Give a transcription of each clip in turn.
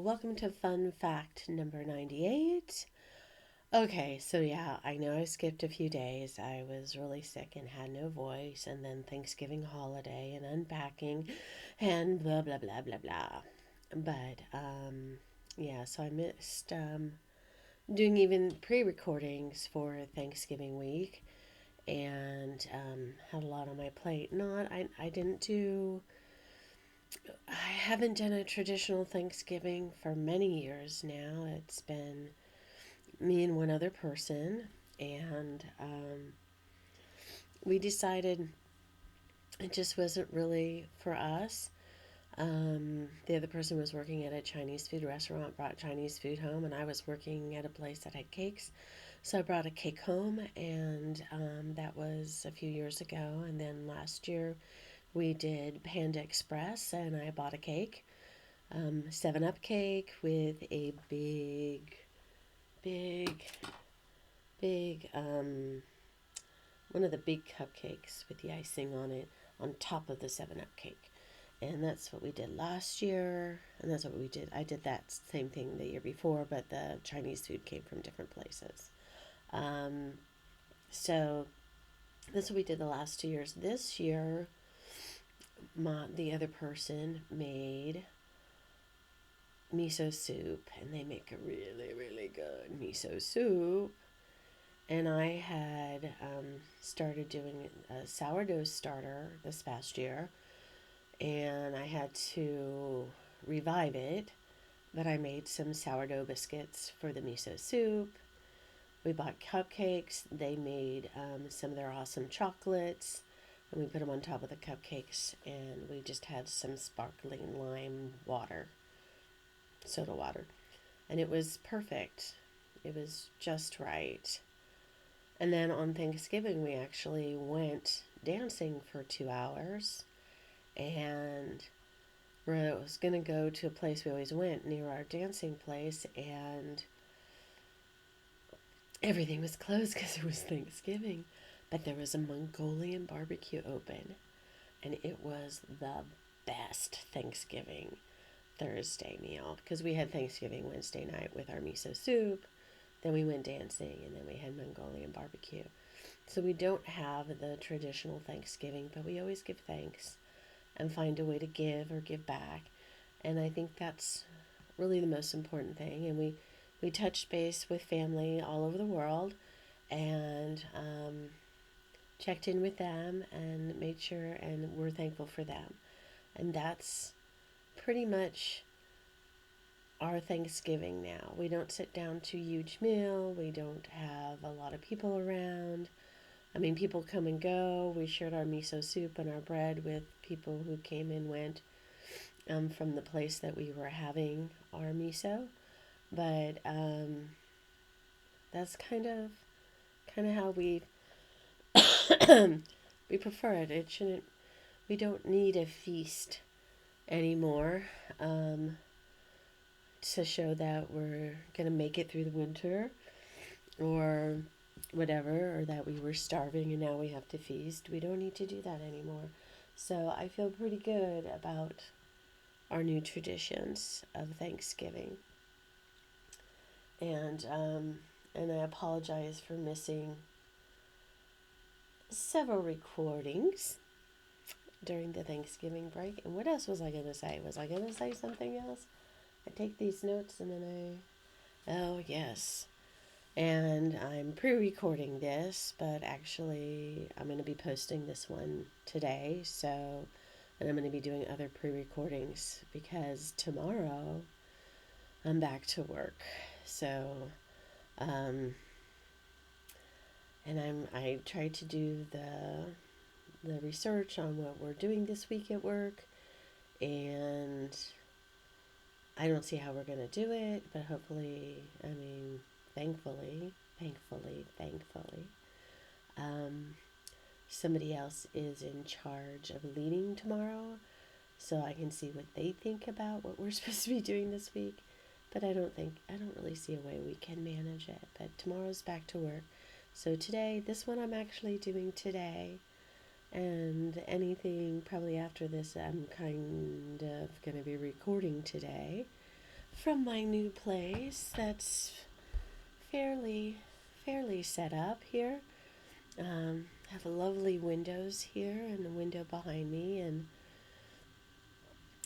welcome to Fun Fact number 98. Okay, so yeah, I know I skipped a few days. I was really sick and had no voice, and then Thanksgiving holiday and unpacking and blah blah blah blah blah. But yeah, so I missed doing even pre-recordings for Thanksgiving week and had a lot on my plate. I didn't do I haven't done a traditional Thanksgiving for many years now. It's been me and one other person, and we decided it just wasn't really for us. The other person was working at a Chinese food restaurant, brought Chinese food home, and I was working at a place that had cakes. So I brought a cake home, and that was a few years ago. And then last year we did Panda Express, and I bought a cake. 7 Up cake with a big, big, one of the big cupcakes with the icing on it on top of the 7 Up cake. And that's what we did last year, and that's what we did. I did that same thing the year before, but the Chinese food came from different places. Um, so that's what we did the last 2 years. This year, the other person made miso soup, and they make a really, really good miso soup. And I had started doing a sourdough starter this past year, and I had to revive it. But I made some sourdough biscuits for the miso soup. We bought cupcakes. They made some of their awesome chocolates, and we put them on top of the cupcakes, and we just had some sparkling lime water, soda water, and it was perfect. It was just right. And then on Thanksgiving, we actually went dancing for 2 hours, and we was going to go to a place we always went near our dancing place, and everything was closed because it was Thanksgiving. But there was a Mongolian barbecue open, and it was the best Thanksgiving Thursday meal, because we had Thanksgiving Wednesday night with our miso soup. Then we went dancing, and then we had Mongolian barbecue. So we don't have the traditional Thanksgiving, but we always give thanks and find a way to give or give back. And I think that's really the most important thing. And we touched base with family all over the world, and checked in with them and made sure, and we're thankful for them. And that's pretty much our Thanksgiving now. We don't sit down to a huge meal. We don't have a lot of people around. I mean, people come and go. We shared our miso soup and our bread with people who came and went from the place that we were having our miso. But that's kind of how we prefer it. It shouldn't. We don't need a feast anymore. To show that we're going to make it through the winter or whatever, or that we were starving and now we have to feast. We don't need to do that anymore. So I feel pretty good about our new traditions of Thanksgiving. And I apologize for missing several recordings during the Thanksgiving break. And what else was I going to say? Was I going to say something else? I take these notes and then oh yes. And I'm pre-recording this, but actually I'm going to be posting this one today. So, and I'm going to be doing other pre-recordings because tomorrow I'm back to work. So, and I tried to do the research on what we're doing this week at work, and I don't see how we're going to do it, but hopefully, thankfully, somebody else is in charge of leading tomorrow, so I can see what they think about what we're supposed to be doing this week. But I don't really see a way we can manage it. But tomorrow's back to work. So today, this one I'm actually doing today. And anything probably after this, I'm kind of going to be recording today from my new place that's fairly set up here. Have lovely windows here and a window behind me, and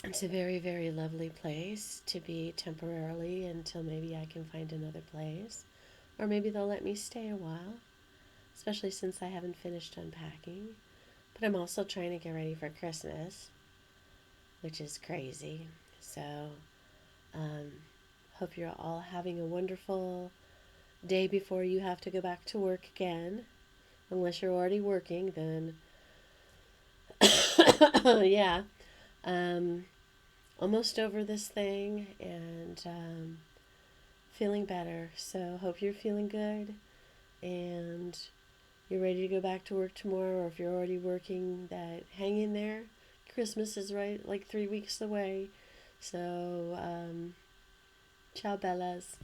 it's a very lovely place to be temporarily until maybe I can find another place. Or maybe they'll let me stay a while, especially since I haven't finished unpacking. But I'm also trying to get ready for Christmas, which is crazy. So, um, hope you're all having a wonderful day before you have to go back to work again. Unless you're already working, then yeah. Um, Almost over this thing and feeling better. So, hope you're feeling good and you're ready to go back to work tomorrow, or if you're already working, that hang in there. Christmas is right like 3 weeks away. So, ciao, Bellas.